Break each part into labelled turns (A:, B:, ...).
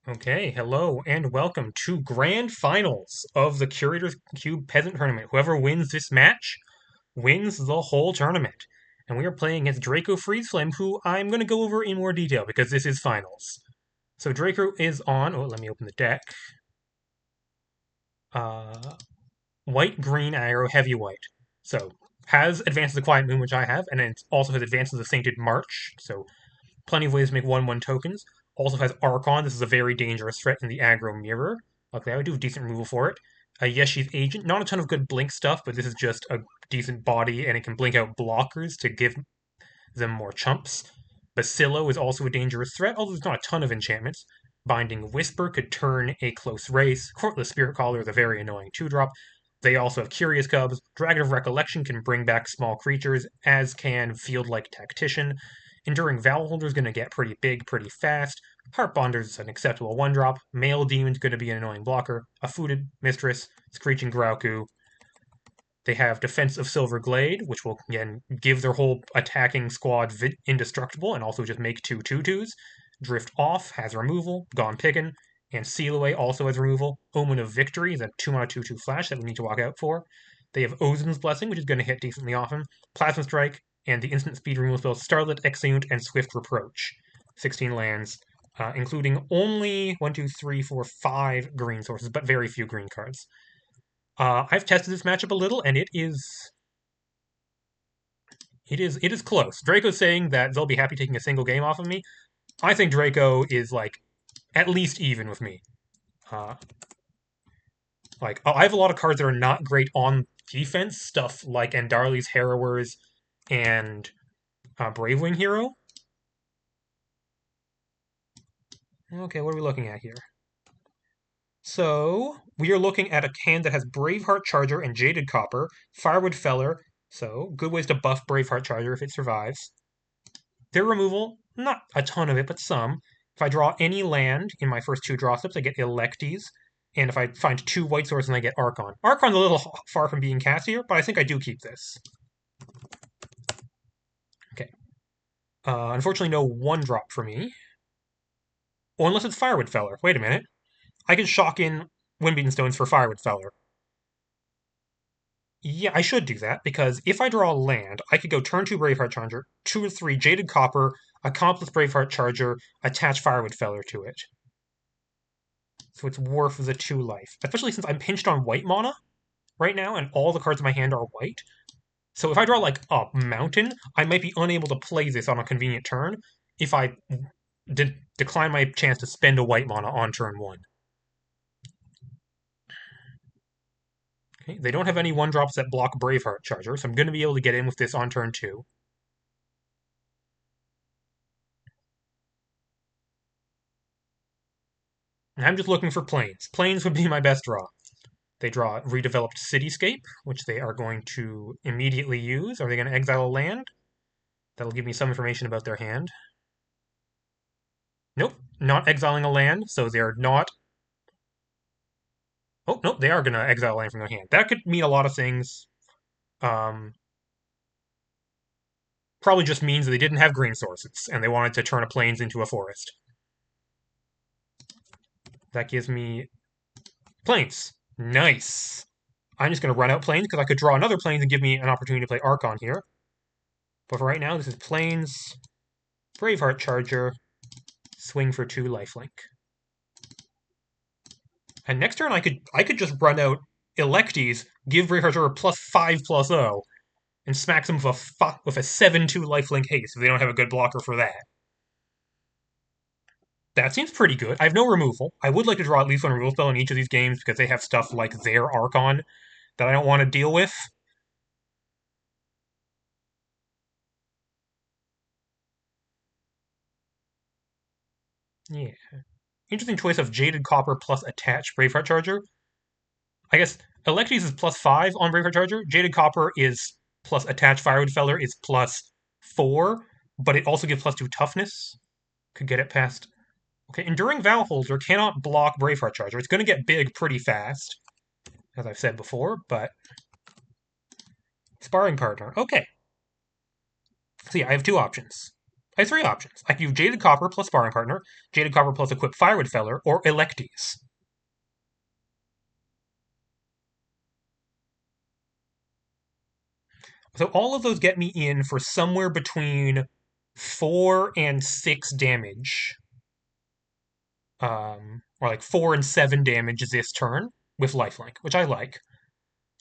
A: Okay, hello and welcome to Grand Finals of the Curator's Cube Peasant Tournament. Whoever wins this match wins the whole tournament. And we are playing against Dracofreezeflame, who I'm going to go over in more detail because this is finals. So Draco is on. Oh, let me open the deck. Uh, White, green, aggro, heavy white. So has Advances of the Quiet Moon, which I have, and it also has Advances of Sainted March. So plenty of ways to make 1/1 tokens. Also has Archon. This is a very dangerous threat in the aggro mirror. Okay, I would do decent removal for it. Yeshi's Agent. Not a ton of good blink stuff, but this is just a decent body, and it can blink out blockers to give them more chumps. Bacillo is also a dangerous threat, although there's not a ton of enchantments. Binding Whisper could turn a close race. Courtless Spirit Caller is a very annoying 2-drop. They also have Curious Cubs. Dragon of Recollection can bring back small creatures, as can Field Like Tactician. Enduring Valholder is going to get pretty big pretty fast. Heartbonder is an acceptable 1-drop. Male Demon is going to be an annoying blocker. A Footed Mistress, Screeching Grauku. They have Defense of Silver Glade, which will again give their whole attacking squad indestructible and also just make 2/2/2s. Drift Off has removal. Gone Pickin'. And Seal Away also has removal. Omen of Victory is a 2-mana 2/2 flash that we need to walk out for. They have Ozin's Blessing, which is going to hit decently often. Plasma Strike, and the instant speed removal spells Starlit, Exeunt, and Swift Reproach. 16 lands, including only 1, 2, 3, 4, 5 green sources, but very few green cards. I've tested this matchup a little, and it is close. Draco's saying that they'll be happy taking a single game off of me. I think Draco is like at least even with me. Uh, I have a lot of cards that are not great on defense, stuff like Andarli's Harrowers and Bravewing Hero. Okay, what are we looking at here? So, we are looking at a hand that has Braveheart Charger and Jaded Copper, Firewood Feller, so good ways to buff Braveheart Charger if it survives. Their removal, not a ton of it, but some. If I draw any land in my first 2 draw steps, I get Electies, and if I find 2 white sources, I get Archon. Archon's a little far from being cast here, but I think I do keep this. Okay. Unfortunately, no 1-drop for me. Or unless it's Firewood Feller. Wait a minute. I can shock in Windbeaten Stones for Firewood Feller. Yeah, I should do that, because if I draw a land, I could go turn 2 Braveheart Charger, 2 or 3 Jaded Copper, Accomplice Braveheart Charger, attach Firewood Feller to it. So it's worth the 2 life. Especially since I'm pinched on white mana right now, and all the cards in my hand are white. So if I draw like a mountain, I might be unable to play this on a convenient turn if I decline my chance to spend a white mana on turn 1. Okay, they don't have any 1-drops that block Braveheart Charger, so I'm going to be able to get in with this on turn 2. And I'm just looking for plains. Plains would be my best draw. They draw Redeveloped Cityscape, which they are going to immediately use. Are they going to exile a land? That'll give me some information about their hand. Nope, not exiling a land, so they're not... Oh, nope, they are going to exile a land from their hand. That could mean a lot of things. Probably just means that they didn't have green sources, and they wanted to turn a plains into a forest. That gives me plains. Nice. I'm just going to run out plains, because I could draw another plains and give me an opportunity to play Archon here. But for right now, this is plains, Braveheart Charger, swing for 2 lifelink. And next turn I could just run out Electies, give Braveheart Charger +5/+0, and smack them with a 7/2 lifelink haste if they don't have a good blocker for that. That seems pretty good. I have no removal. I would like to draw at least 1 removal spell in each of these games because they have stuff like their Archon that I don't want to deal with. Yeah. Interesting choice of Jaded Copper plus attach Braveheart Charger. I guess Electies is +5 on Braveheart Charger. Jaded Copper is plus attach Firewood Feller is +4, but it also gives +2 toughness. Could get it past. Okay, Enduring Valholder cannot block Braveheart Charger. It's going to get big pretty fast, as I've said before, but... Sparring Partner. Okay. So yeah, I have 2 options. I have three options. I can use Jaded Copper plus Sparring Partner, Jaded Copper plus Equip Firewood Feller, or Electies. So all of those get me in for somewhere between 4 and 6 damage. Or like 4 and 7 damage this turn with lifelink, which I like.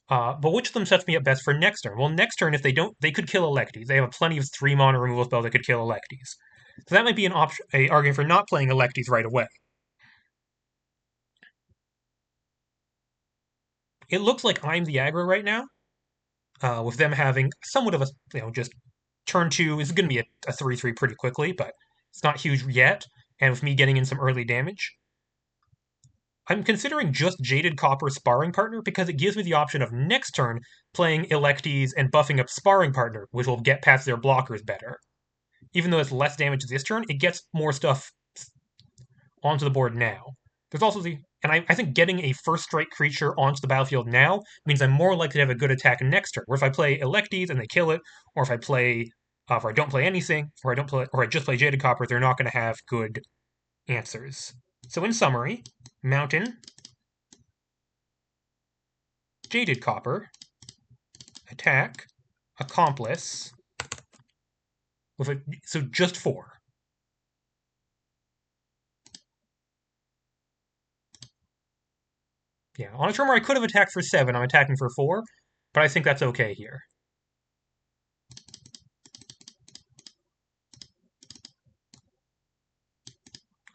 A: But which of them sets me up best for next turn? Well, next turn, if they don't, they could kill Electies. They have plenty of 3-mana removal spells that could kill Electies. So that might be an option, a argument for not playing Electies right away. It looks like I'm the aggro right now, with them having somewhat of a, just turn 2 is going to be a 3/3 pretty quickly, but it's not huge yet. And with me getting in some early damage, I'm considering just Jaded Copper Sparring Partner because it gives me the option of next turn playing Electies and buffing up Sparring Partner, which will get past their blockers better. Even though it's less damage this turn, it gets more stuff onto the board now. There's also and I think getting a first strike creature onto the battlefield now means I'm more likely to have a good attack next turn. Where if I play Electies and they kill it, or if I play, if I don't play anything, or I just play Jaded Copper, they're not going to have good answers. So in summary, Mountain, Jaded Copper, Attack, Accomplice, so just 4. Yeah, on a turn where I could have attacked for 7, I'm attacking for 4, but I think that's okay here.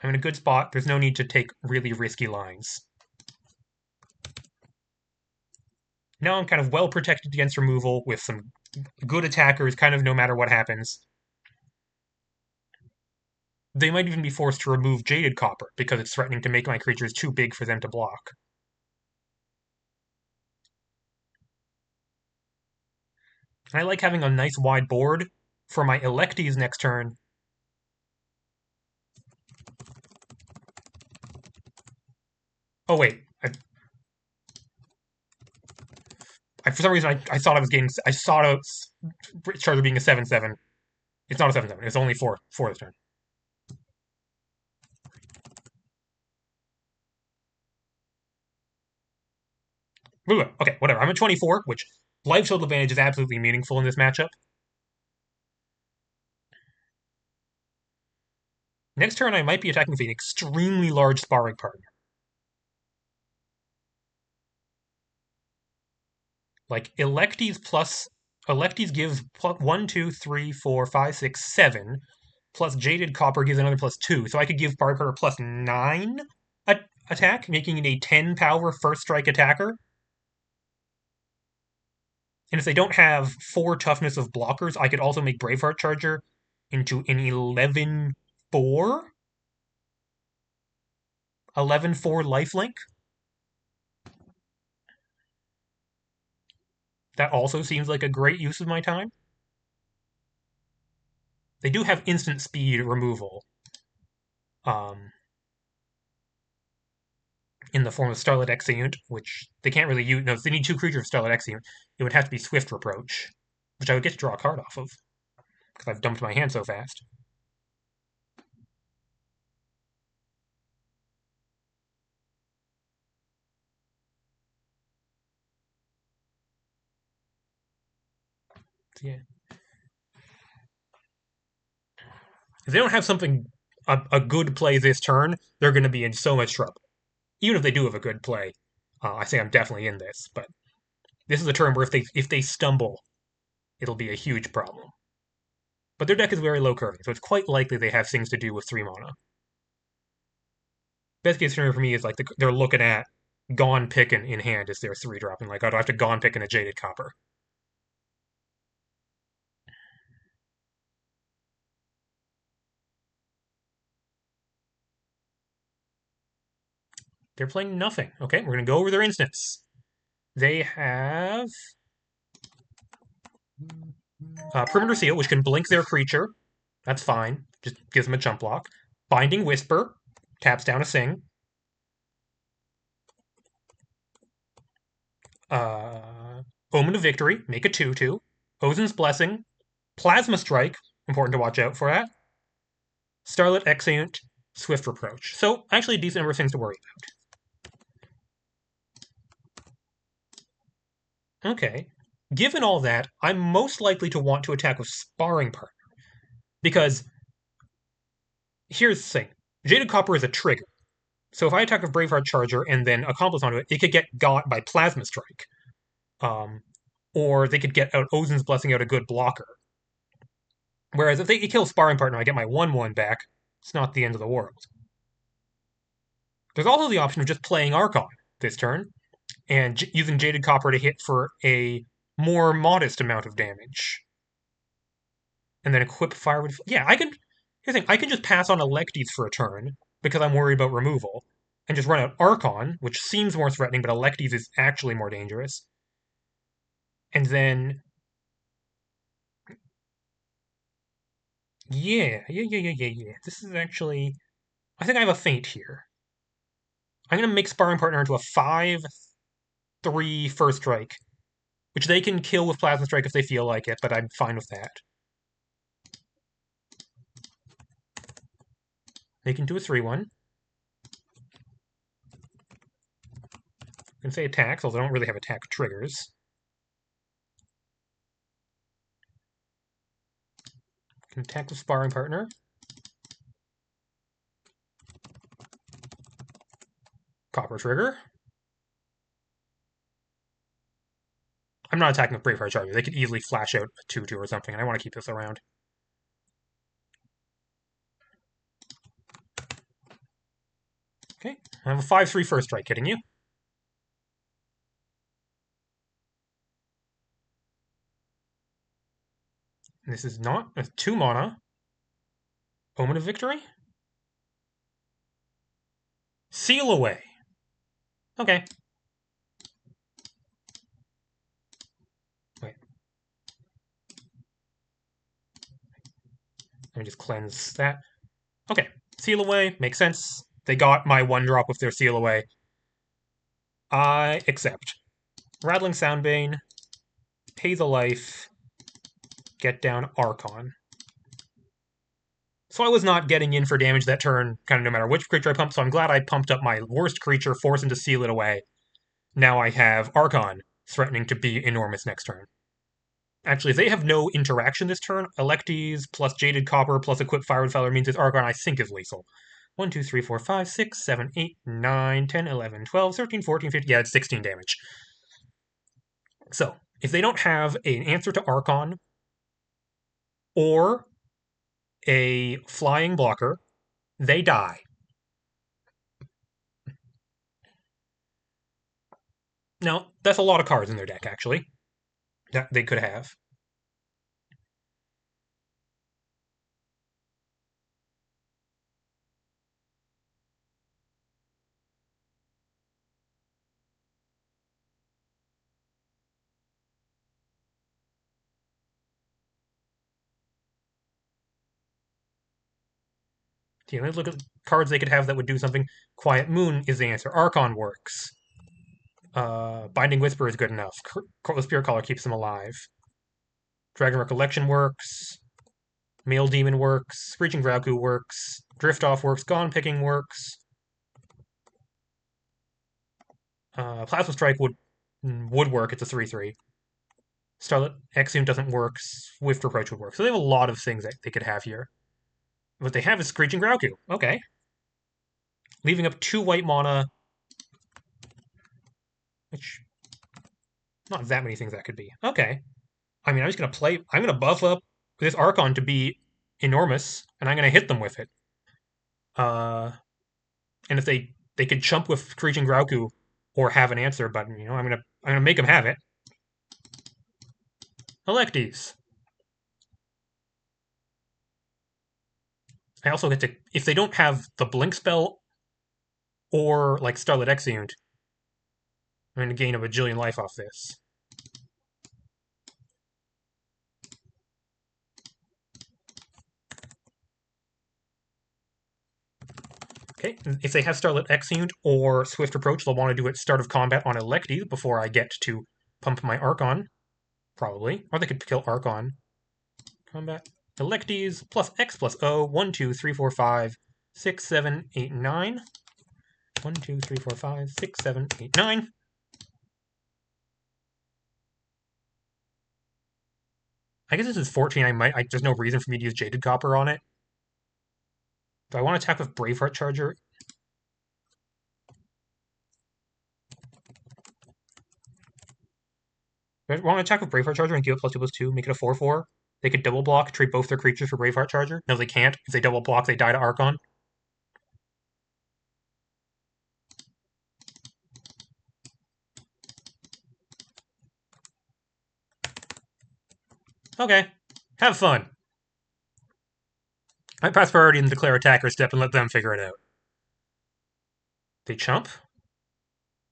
A: I'm in a good spot. There's no need to take really risky lines. Now I'm kind of well protected against removal with some good attackers, kind of no matter what happens. They might even be forced to remove Jaded Copper because it's threatening to make my creatures too big for them to block. And I like having a nice wide board for my Electies next turn. Oh wait, for some reason I thought I was getting. I thought it was Charger being a 7/7. It's not a 7/7. It's only 4 this turn. Okay, whatever. I'm at 24, which life total advantage is absolutely meaningful in this matchup. Next turn, I might be attacking with an extremely large sparring partner. Like Electies gives plus 1, 2, 3, 4, 5, 6, 7, plus Jaded Copper gives another +2. So I could give sparring partner +9 attack, making it a 10 power first strike attacker. And if they don't have 4 toughness of blockers, I could also make Braveheart Charger into an 11/4? 11/4 lifelink? That also seems like a great use of my time. They do have instant speed removal in the form of Starlit Exeunt, which they can't really use. No, if they need 2 creatures of Starlit Exeunt, it would have to be Swift Reproach, which I would get to draw a card off of because I've dumped my hand so fast. So, yeah. If they don't have something, a good play this turn, they're going to be in so much trouble. Even if they do have a good play, I say I'm definitely in this. But this is a turn where if they stumble, it'll be a huge problem. But their deck is very low curving, so it's quite likely they have things to do with 3 mana. Best case scenario for me is like they're looking at Gone Pickin' in hand as their 3-drop, and like, oh, do I have to Gone Pickin' a Jaded Copper? They're playing nothing. Okay, we're going to go over their instance. They have Perimeter Seal, which can blink their creature. That's fine. Just gives them a jump block. Binding Whisper, taps down a Sing. Omen of Victory, make a 2/2. Ozin's Blessing. Plasma Strike, important to watch out for that. Starlit Exeunt, Swift Reproach. So, actually a decent number of things to worry about. Okay. Given all that, I'm most likely to want to attack with Sparring Partner. Because, here's the thing. Jaded Copper is a trigger. So if I attack with Braveheart Charger and then Accomplice onto it, it could get got by Plasma Strike. Or they could get out Ozin's Blessing out a good blocker. Whereas if they kill Sparring Partner, I get my 1/1 back. It's not the end of the world. There's also the option of just playing Archon this turn, and using Jaded Copper to hit for a more modest amount of damage. And then equip Firewood. Yeah, I can. Here's the thing, I can just pass on Electes for a turn, because I'm worried about removal, and just run out Archon, which seems more threatening, but Electes is actually more dangerous. And then... Yeah. This is actually... I think I have a feint here. I'm going to make Sparring Partner into a 5/3 First Strike, which they can kill with Plasma Strike if they feel like it, but I'm fine with that. They can do a 3/1. I can say attacks, although I don't really have attack triggers. I can attack with Sparring Partner. Copper trigger. I'm not attacking with Braveheart Charger. They could easily flash out a 2/2 or something, and I want to keep this around. Okay, I have a 5/3 First Strike hitting you. This is not a 2 mana. Omen of Victory? Seal Away. Okay. Wait. Let me just cleanse that. Okay. Seal Away. Makes sense. They got my 1-drop with their Seal Away. I accept. Rattling Soundbane. Pay the life. Get down Archon. So I was not getting in for damage that turn, kind of no matter which creature I pumped, so I'm glad I pumped up my worst creature, forced him to seal it away. Now I have Archon, threatening to be enormous next turn. Actually, if they have no interaction this turn, Electes plus Jaded Copper plus Equip Firewood Feller means this Archon, I think, is lethal. 1, 2, 3, 4, 5, 6, 7, 8, 9, 10, 11, 12, 13, 14, 15. Yeah, it's 16 damage. So, if they don't have an answer to Archon or a flying blocker, they die. Now, that's a lot of cards in their deck, actually, that they could have. Okay, let's look at cards they could have that would do something. Quiet Moon is the answer. Archon works. Binding Whisper is good enough. Spirit Caller keeps them alive. Dragon Recollection works. Male Demon works. Screeching Grauku works. Drift Off works. Gone Picking works. Plasma Strike would work. It's a 3/3. Starlit Exeunt doesn't work. Swift Reproach would work. So they have a lot of things that they could have here. What they have is Screeching Grauku. Okay. Leaving up 2 white mana. Which, not that many things that could be. Okay. I mean, I'm just going to play... I'm going to buff up this Archon to be enormous, and I'm going to hit them with it. And if they could chump with Screeching Grauku or have an answer, but, you know, I'm gonna make them have it. Electes. I also get to... If they don't have the Blink spell or, like, Starlit Exeunt, I'm going to gain a bajillion life off this. Okay, if they have Starlit Exeunt or Swift Approach, they'll want to do it start of combat on Electes before I get to pump my Archon, probably. Or they could kill Archon. Combat. Electes plus X plus O. 1, 2, 3, 4, 5, 6, 7, 8, 9. 1, 2, 3, 4, 5, 6, 7, 8, 9. I guess this is 14. There's no reason for me to use Jaded Copper on it. Do I want to attack with Braveheart Charger? Do I want to attack with Braveheart Charger and give it +2/+2, make it a 4/4? They could double block, trade both their creatures for Braveheart Charger? No, they can't. If they double block, they die to Archon. Okay. Have fun. I pass priority and declare attacker step and let them figure it out. They chump.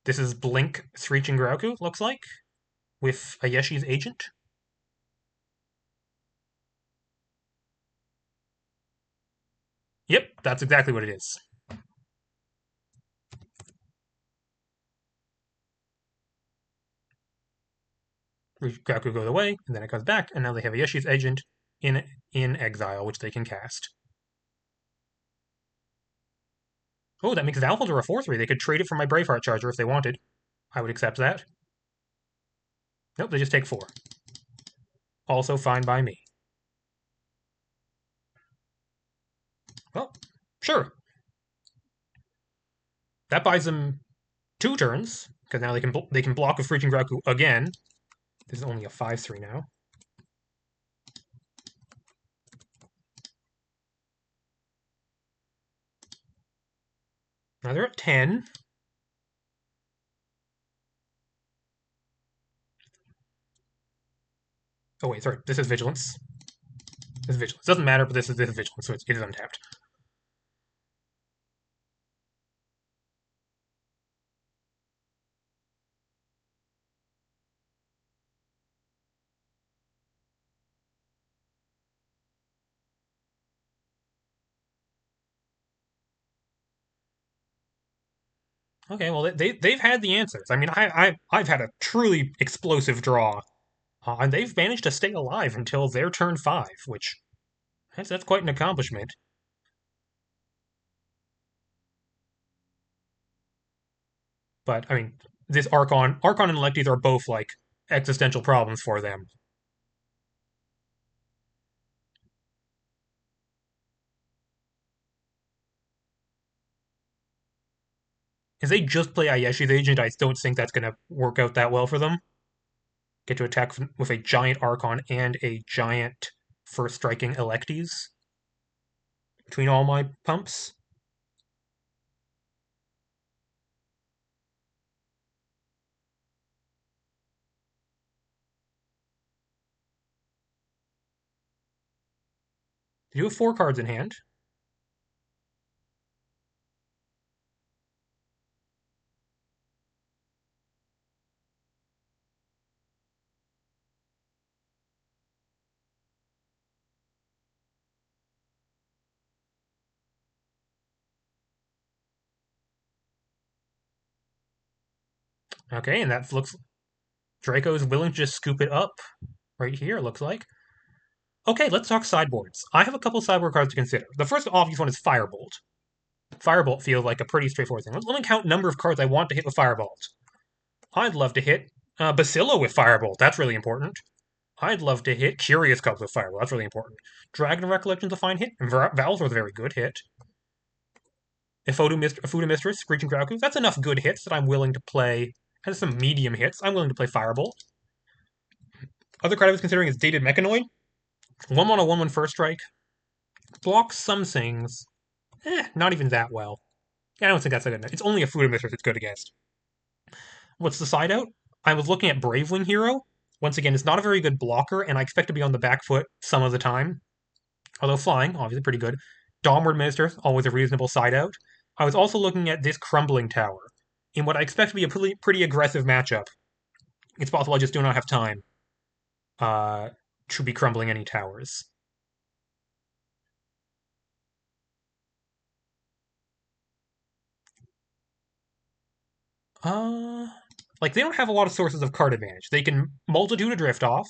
A: This is Blink Screeching Grauku, looks like, with Ayeshi's Agent. Yep, that's exactly what it is. Grauku goes away, and then it comes back, and now they have Ayeshi's Agent in exile, which they can cast. Oh, that makes Valholder a 4/3. They could trade it for my Braveheart Charger if they wanted. I would accept that. Nope, they just take 4. Also fine by me. Well, sure. That buys them 2 turns, because now they can block with Freaking Grauku again. This is only a 5/3 now. Now they're at 10. Oh wait, sorry. This is Vigilance. This is Vigilance. Doesn't matter, but this is Vigilance, so it is untapped. Okay, well they've had the answers. I mean, I've had a truly explosive draw, and they've managed to stay alive until their turn 5, which that's quite an accomplishment. But I mean, this Archon and Electes are both like existential problems for them. If they just play Ayeshi's Agent, I don't think that's going to work out that well for them. Get to attack with a giant Archon and a giant first striking Electes between all my pumps. You have 4 cards in hand. Okay, and that looks Draco is willing to just scoop it up right here, it looks like. Okay, let's talk sideboards. I have a couple sideboard cards to consider. The first obvious one is Firebolt. Firebolt feels like a pretty straightforward thing. Let me count number of cards I want to hit with Firebolt. I'd love to hit Bacillo with Firebolt. That's really important. I'd love to hit Curious Cubs with Firebolt. That's really important. Dragon Recollection's a fine hit. And Val's a very good hit. Fuda Mistress, Screeching Grauku. That's enough good hits that I'm willing to play. Has some medium hits. I'm willing to play Firebolt. Other card I was considering is Dated Mechanoid. 1/1 1/1 first strike. Blocks some things. Not even that well. Yeah, I don't think that's a good enough. It's only a Fuda Mistress it's good against. What's the side out? I was looking at Bravewing Hero. Once again, it's not a very good blocker, and I expect to be on the back foot some of the time. Although flying, obviously pretty good. Dawnward Minister, always a reasonable side out. I was also looking at this Crumbling Tower. In what I expect to be a pretty aggressive matchup. It's possible I just do not have time to be crumbling any towers. Like, they don't have a lot of sources of card advantage. They can Multitude Adrift off.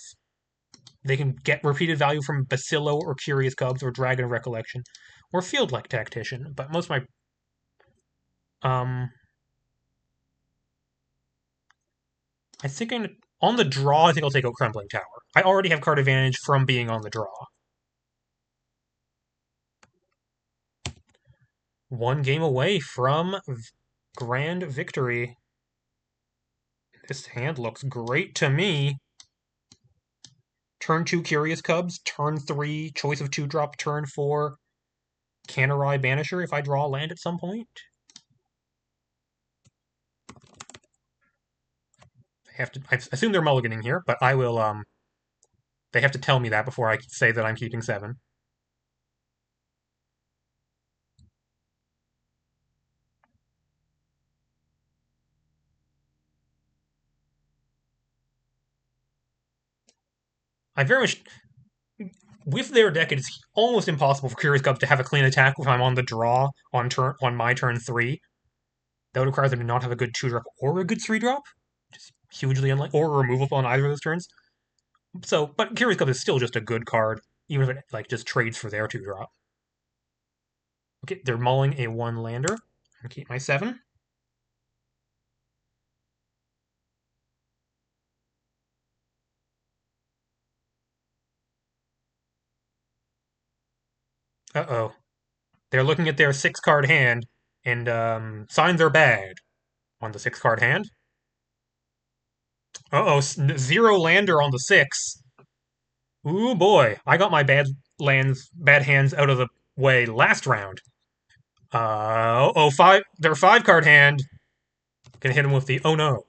A: They can get repeated value from Bacillo or Curious Cubs or Dragon of Recollection or Field like Tactician. But most of my I think on the draw, I think I'll take out Crumbling Tower. I already have card advantage from being on the draw. One game away from grand victory. This hand looks great to me. Turn 2 Curious Cubs, turn 3 Choice of 2 drop, turn 4 Cannerai Banisher if I draw a land at some point. I assume they're mulliganing here, but I will they have to tell me that before I say that I'm keeping 7. I very much with their deck, it's almost impossible for Curious Cubs to have a clean attack if I'm on the draw on my turn 3. That would require them to not have a good 2-drop or a good 3-drop. Just hugely unlikely, or removable on either of those turns. So, but Curious Cubs is still just a good card, even if it like just trades for their 2-drop. Okay, they're mulling a 1-lander. I'll keep my 7. Uh-oh. They're looking at their 6-card hand, and signs are bad on the 6-card hand. Uh-oh, 0 lander on the 6. Ooh boy, I got my bad hands out of the way last round. Their 5-card hand. Gonna hit him with the oh no.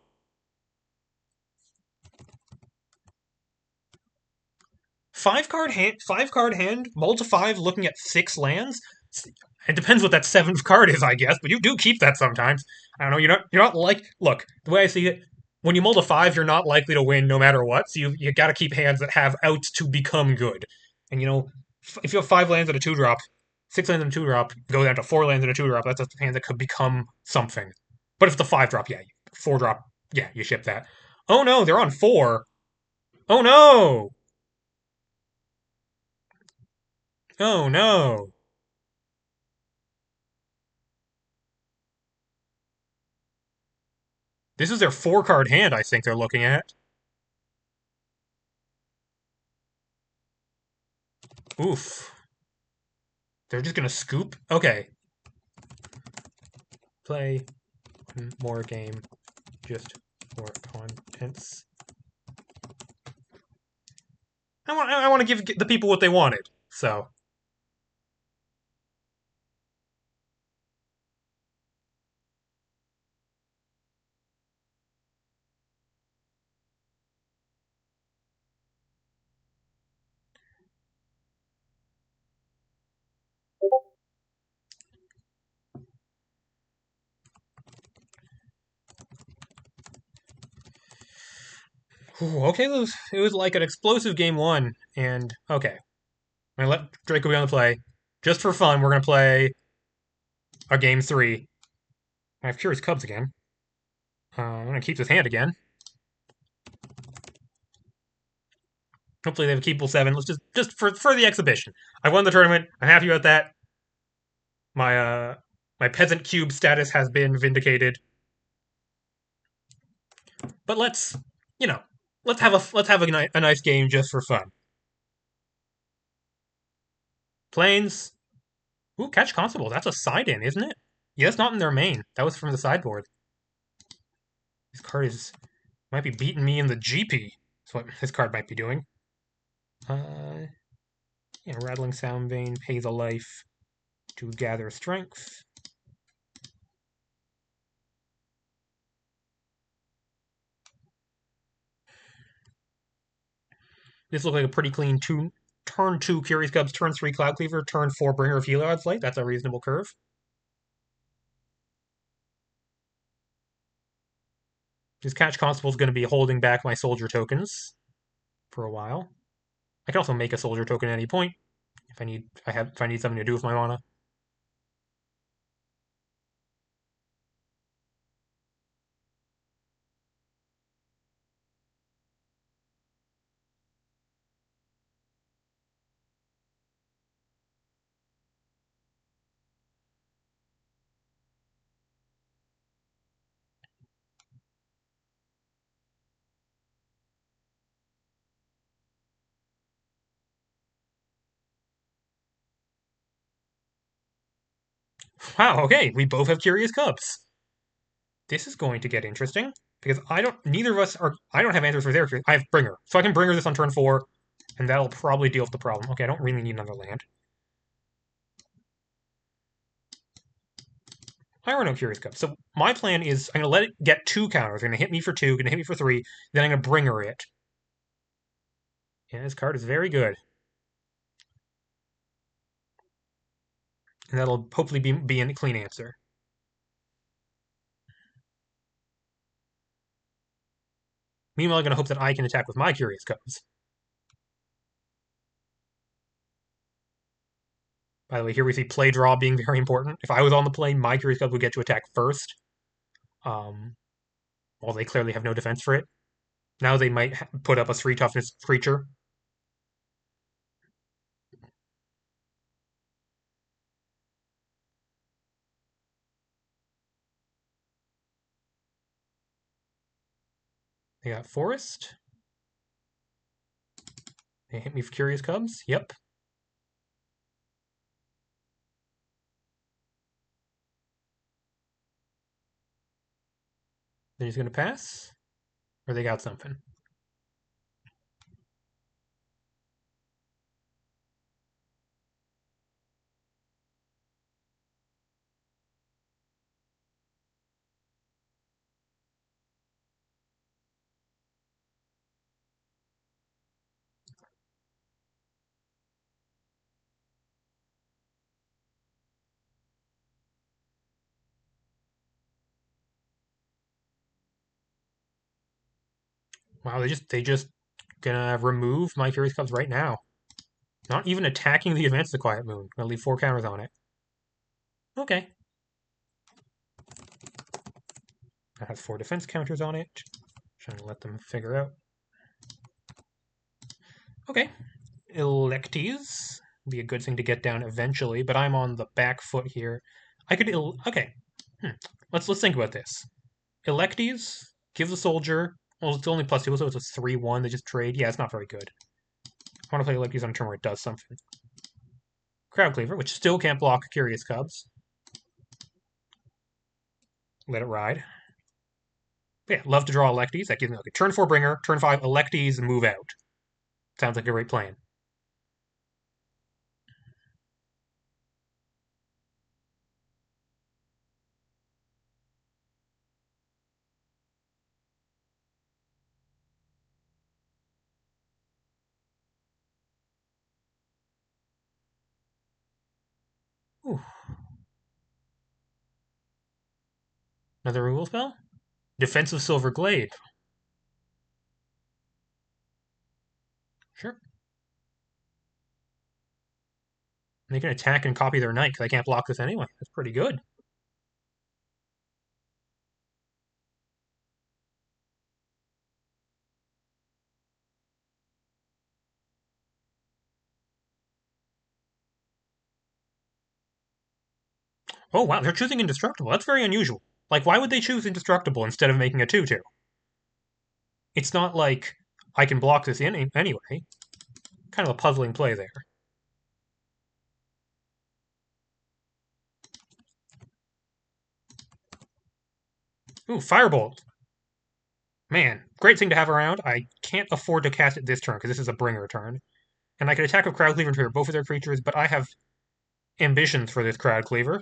A: 5-card hand, mull to 5 looking at 6 lands. It depends what that 7th card is, I guess, but you do keep that sometimes. I don't know, you're not like look, the way I see it, when you mull to 5, you're not likely to win no matter what, so you gotta keep hands that have outs to become good. And if you have 5 lands and a 2-drop, 6 lands and a 2-drop, go down to 4 lands and a 2-drop, that's a hand that could become something. But if the 5-drop, yeah, 4-drop, yeah, you ship that. Oh no, they're on 4. Oh no! Oh no! This is their 4-card hand, I think they're looking at. Oof. They're just gonna scoop? Okay. Play more game, just for contents. I want to give the people what they wanted, so. Ooh, okay, it was like an explosive game 1, and okay. I'm gonna let Draco be on the play. Just for fun, we're gonna play a game 3. I have Curious Cubs again. I'm gonna keep this hand again. Hopefully they have a keepable 7. Let's just for the exhibition. I won the tournament. I'm happy about that. My peasant cube status has been vindicated. But you know, let's have a nice game just for fun. Planes. Ooh, catch constable. That's a side in, isn't it? Yeah, it's not in their main. That was from the sideboard. This card might be beating me in the GP. That's what this card might be doing. Rattling Sound Vein pays a life to gather strength. This looks like a pretty clean turn 2 Curious Cubs, turn 3 Cloud Cleaver, turn 4 Bringer of Heliod's Light. That's a reasonable curve. This Catch Constable is going to be holding back my soldier tokens for a while. I can also make a soldier token at any point if I need something to do with my mana. Wow, okay, we both have Curious Cubs. This is going to get interesting because neither of us are, I don't have answers for their. I have Bringer. So I can Bringer this on turn 4, and that'll probably deal with the problem. Okay, I don't really need another land. I already know Curious Cubs. So my plan is I'm going to let it get 2 counters. They're going to hit me for 2, going to hit me for 3, then I'm going to Bringer it. Yeah, this card is very good. And that'll hopefully be a clean answer. Meanwhile, I'm going to hope that I can attack with my Curious Cubs. By the way, here we see play draw being very important. If I was on the play, my Curious Cubs would get to attack first. Well, they clearly have no defense for it. Now they might put up a 3 toughness creature. They got Forest. They hit me for Curious Cubs. Yep. They're just going to pass? Or they got something? Wow, they just gonna remove my Curious Cubs right now. Not even attacking the Advance of the Quiet Moon. Gonna leave 4 counters on it. Okay. That has 4 defense counters on it. Trying to let them figure out. Okay. Electes. Be a good thing to get down eventually, but I'm on the back foot here. I could okay. Let's think about this. Electes, give the soldier. Well, it's only +2, so it's a 3/1. They just trade. Yeah, it's not very good. I want to play Electes on a turn where it does something. Crowd Cleaver, which still can't block Curious Cubs. Let it ride. Yeah, love to draw Electes. That gives me okay. Turn 4 Bringer, turn 5 Electes, move out. Sounds like a great plan. Ooh. Another removal spell? Defensive Silver Glade. Sure. They can attack and copy their knight because I can't block this anyway. That's pretty good. Oh, wow, they're choosing Indestructible. That's very unusual. Like, why would they choose Indestructible instead of making a 2/2? It's not like I can block this in anyway. Kind of a puzzling play there. Ooh, Firebolt. Man, great thing to have around. I can't afford to cast it this turn because this is a bringer turn. And I can attack with Crowd Cleaver and trigger both of their creatures, but I have ambitions for this Crowd Cleaver.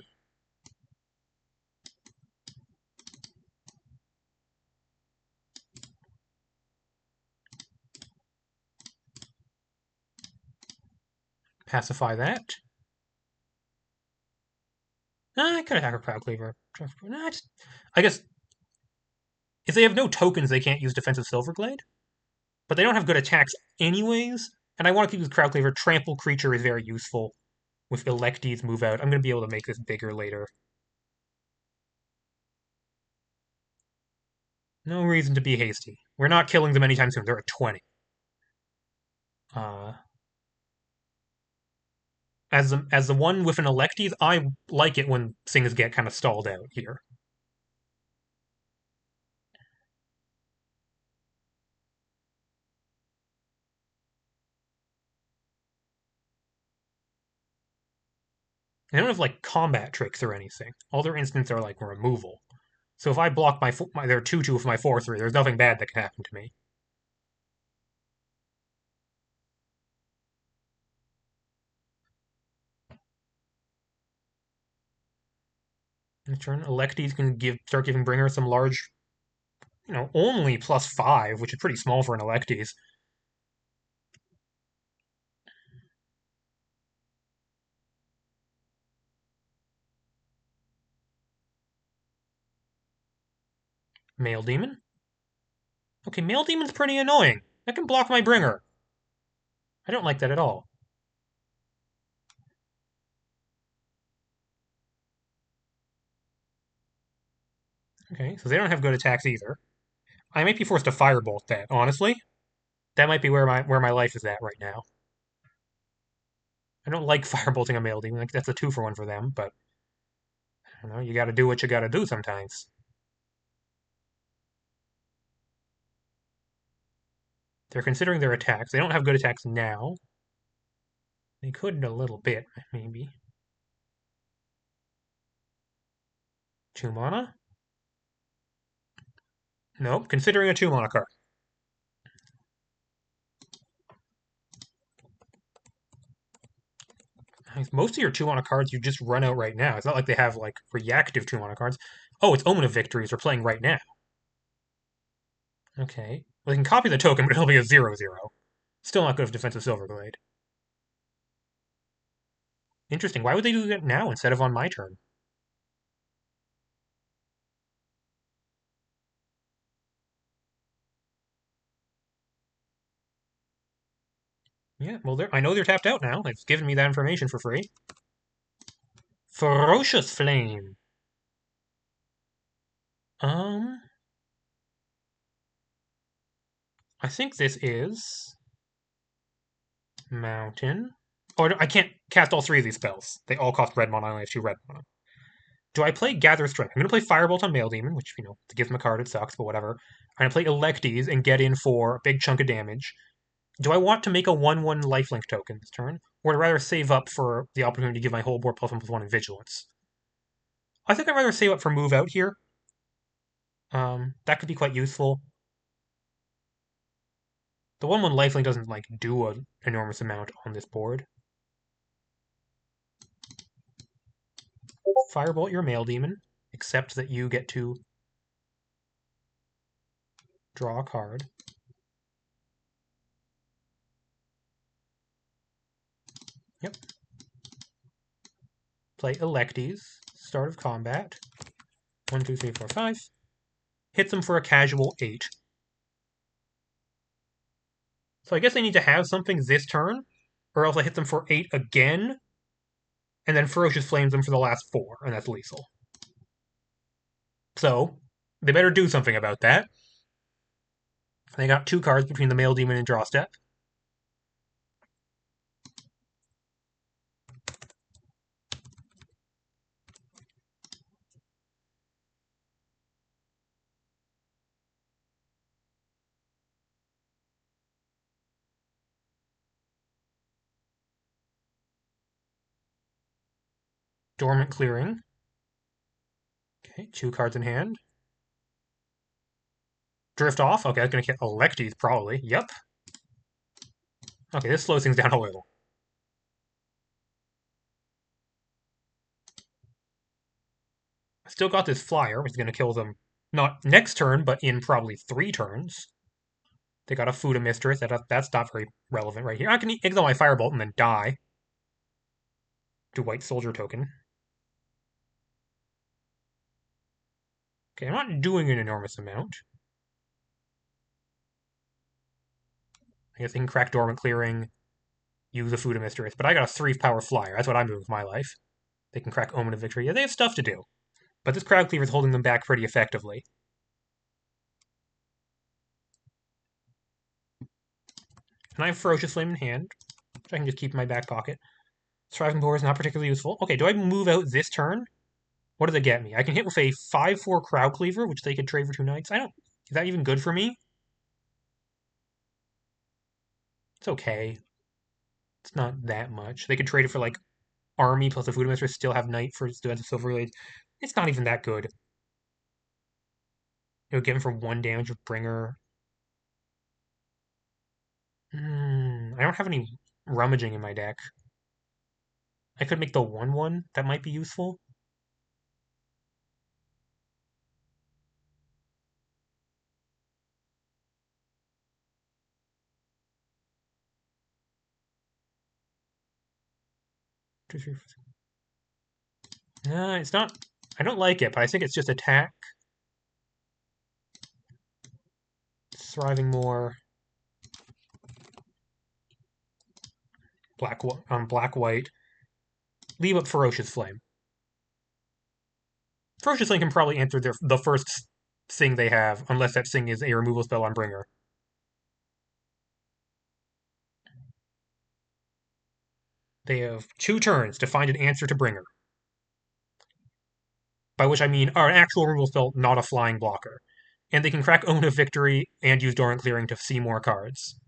A: Pacify that. I could attack with Crowd Cleaver. I guess if they have no tokens, they can't use Defensive Silverglade. But they don't have good attacks anyways. And I want to keep this Crowd Cleaver. Trample creature is very useful. With Electes move out, I'm going to be able to make this bigger later. No reason to be hasty. We're not killing them anytime soon. They're at 20. Uh, as the one with an Electes, I like it when things get kind of stalled out here. They don't have, like, combat tricks or anything. All their instants are, like, removal. So if I block their 2-2 with my 4-3, there's nothing bad that can happen to me. Next turn, Electies can start giving Bringer some large, only +5, which is pretty small for an Electies. Male Demon? Okay, Male Demon's pretty annoying. That can block my Bringer. I don't like that at all. Okay, so they don't have good attacks either. I might be forced to Firebolt that, honestly. That might be where my life is at right now. I don't like Firebolting a Male Demon. Like, that's a 2-for-1 for them, but you gotta do what you gotta do sometimes. They're considering their attacks. They don't have good attacks now. They could in a little bit, maybe. 2 mana? Nope, considering a 2 mana card. Most of your 2 mana cards you just run out right now. It's not like they have, like, reactive 2 mana cards. Oh, it's Omen of Victories we're playing right now. Okay. Well, they can copy the token, but it'll be a 0/0. Still not good with Defensive Silverglade. Interesting. Why would they do that now instead of on my turn? Yeah, well, I know they're tapped out now. It's given me that information for free. Ferocious Flame. I think this is Mountain. Oh, I can't cast all 3 of these spells. They all cost red mana. I only have 2 red mana. Do I play Gather Strength? I'm going to play Firebolt on Male Demon, which, to give him a card, it sucks, but whatever. I'm going to play Electies and get in for a big chunk of damage. Do I want to make a 1/1 lifelink token this turn? Or would I rather save up for the opportunity to give my whole board +1/+1 in Vigilance? I think I'd rather save up for Move Out here. That could be quite useful. The 1/1 lifelink doesn't, like, do an enormous amount on this board. Firebolt your Male Demon, except that you get to draw a card. Yep. Play Electies, start of combat. 1, 2, 3, 4, 5. Hits them for a casual 8. So I guess I need to have something this turn, or else I hit them for 8 again, and then Ferocious Flames them for the last 4, and that's lethal. So, they better do something about that. They got 2 cards between the Male Demon and Draw Step. Dormant Clearing. Okay, 2 cards in hand. Drift Off. Okay, that's going to get Electies, probably. Yep. Okay, this slows things down a little. I still got this Flyer, which is going to kill them not next turn, but in probably 3 turns. They got a Fuda Mistress. That's not very relevant right here. I can exile my Firebolt and then die. Do White Soldier token. Okay, I'm not doing an enormous amount. I guess they can crack Dormant Clearing, use a Fuda Mistress, but I got a 3-power Flyer. That's what I'm doing with my life. They can crack Omen of Victory. Yeah, they have stuff to do. But this Crowd Cleaver is holding them back pretty effectively. And I have Ferocious Flame in hand, which I can just keep in my back pocket. Thriving Boar is not particularly useful. Okay, do I move out this turn? What do they get me? I can hit with a 5/4 Crowd Cleaver, which they could trade for 2 knights. Is that even good for me? It's okay. It's not that much. They could trade it for, like, army plus a food mistress still have knight for defense of silver blades. It's not even that good. It would get him for 1 damage with bringer. I don't have any rummaging in my deck. I could make the 1/1. That might be useful. No, it's not. I don't like it, but I think it's just attack. Thriving more. Black on black white. Leave up Ferocious Flame. Ferocious Flame can probably answer the first thing they have, unless that thing is a removal spell on Bringer. They have 2 turns to find an answer to Bringer. By which I mean an actual removal spell, not a flying blocker. And they can crack Omen of Victory and use Dorrant Clearing to see more cards.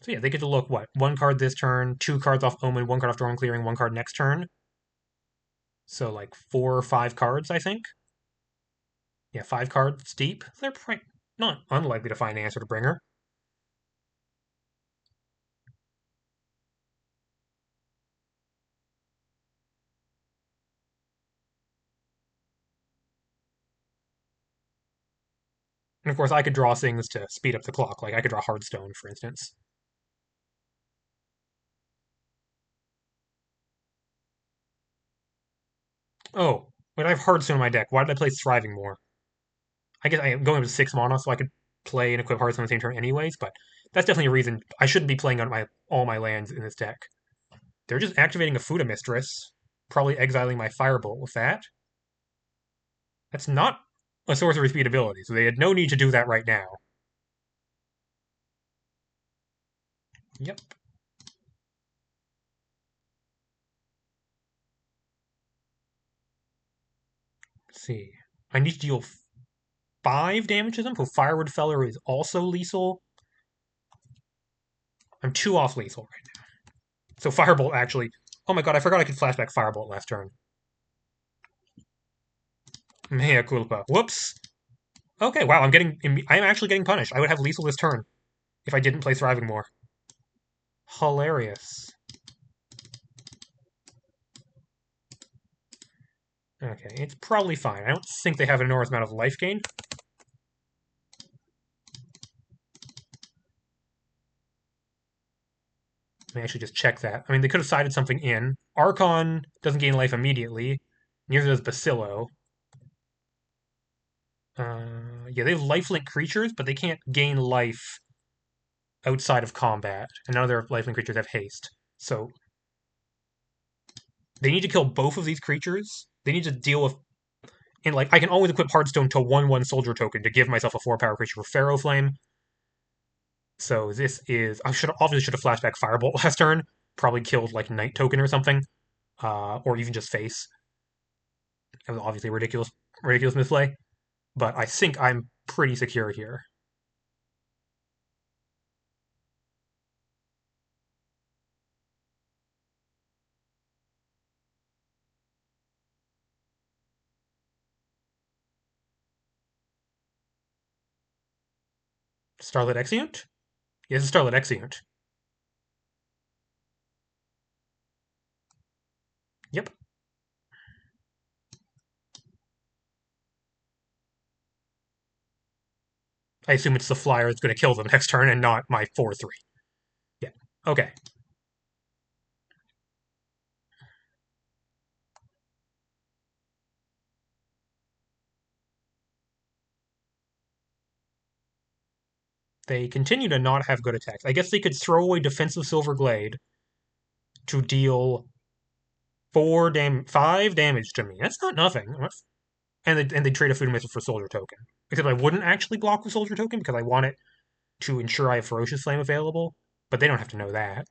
A: So yeah, they get to look, what? 1 card this turn, 2 cards off Omen, 1 card off Dorrant Clearing, 1 card next turn. So like 4 or 5 cards, I think. Yeah, 5 cards deep. They're not unlikely to find an answer to Bringer. And of course, I could draw things to speed up the clock. Like I could draw Hearthstone, for instance. Oh, but I have Hearthstone in my deck. Why did I play Thriving More? I guess I am going with 6 mana, so I could play and equip Hearthstone on the same turn anyways, but that's definitely a reason I shouldn't be playing on all my lands in this deck. They're just activating a Fuda Mistress, probably exiling my Firebolt with that. That's not a sorcery speed ability, so they had no need to do that right now. Yep. Let's see. I need to deal 5 damage to them, so Firewood Feller is also lethal. I'm 2 off lethal right now. So Firebolt actually. Oh my god, I forgot I could flashback Firebolt last turn. Mea culpa. Whoops. Okay, wow, I'm actually getting punished. I would have lethal this turn if I didn't play Thriving More. Hilarious. Okay, it's probably fine. I don't think they have an enormous amount of life gain. Let me actually just check that. I mean, they could have sided something in. Archon doesn't gain life immediately. Neither does Bacillo. Yeah, they have lifelink creatures, but they can't gain life outside of combat. And none of their lifelink creatures have haste. So they need to kill both of these creatures. They need to deal with. And like, I can always equip Hearthstone to 1/1 soldier token to give myself a 4-power creature for Pharaoh Flame. So this is. I should have flashback Firebolt last turn. Probably killed like Knight token or something. Or even just face. That was obviously ridiculous misplay. But I think I'm pretty secure here. Starlit Exeunt? Yes, Starlit Exeunt. Yep. I assume it's the flyer that's going to kill them next turn and not my 4/3. Yeah. Okay. They continue to not have good attacks. I guess they could throw away Defensive Silver Glade to deal 5 damage to me. That's not nothing. And they trade a food method for Soldier Token. Except I wouldn't actually block with Soldier Token because I want it to ensure I have Ferocious Flame available. But they don't have to know that.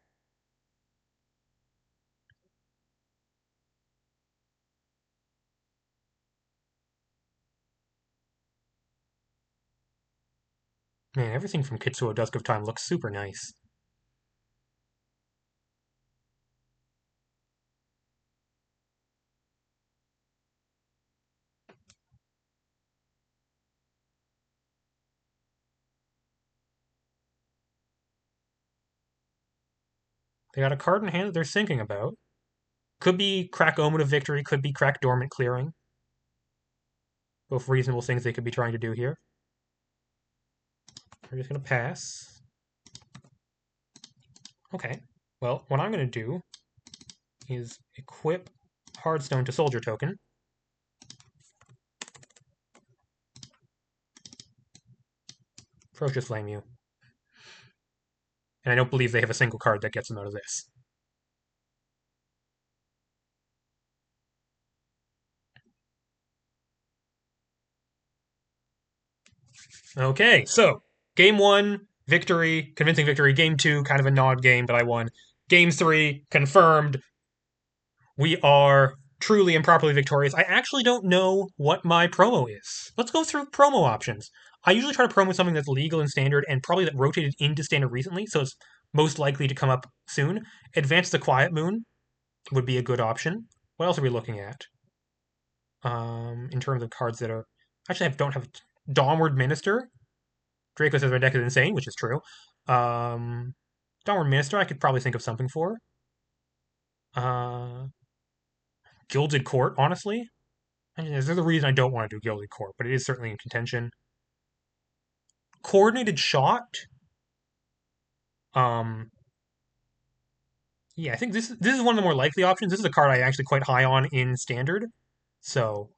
A: Man, everything from Kitsuo Dusk of Time looks super nice. They got a card in hand that they're thinking about. Could be Crack Omen of Victory, could be Crack Dormant Clearing. Both reasonable things they could be trying to do here. We're just going to pass. Okay. Well, what I'm going to do is equip Hardstone to Soldier Token. Ferocious Flame you. And I don't believe they have a single card that gets them out of this. Okay, so game 1, victory, convincing victory. Game 2, kind of a nod game, but I won. Game 3, confirmed. We are truly and properly victorious. I actually don't know what my promo is. Let's go through promo options. I usually try to promo something that's legal in standard and probably that rotated into standard recently, so it's most likely to come up soon. Advance the Quiet Moon would be a good option. What else are we looking at? In terms of cards that are... Actually, I don't have... Dawnward Minister. Draco says my deck is insane, which is true. Dawnward Minister, I could probably think of something for. Gilded Court, honestly. I mean, there's a reason I don't want to do Gilded Court, but it is certainly in contention. Coordinated Shot. Yeah, I think this is one of the more likely options. This is a card I actually quite high on in Standard. So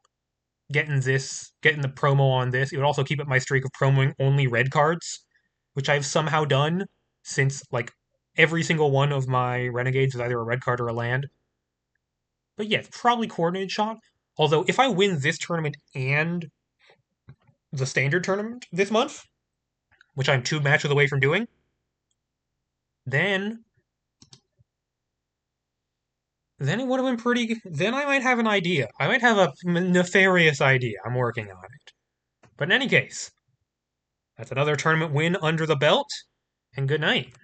A: getting the promo on this, it would also keep up my streak of promoing only red cards, which I've somehow done since like every single one of my Renegades is either a red card or a land. But yeah, it's probably Coordinated Shot. Although if I win this tournament and the Standard tournament this month, which I'm 2 matches away from doing, then it would have been pretty. Then I might have an idea. I might have a nefarious idea. I'm working on it. But in any case, that's another tournament win under the belt, and good night.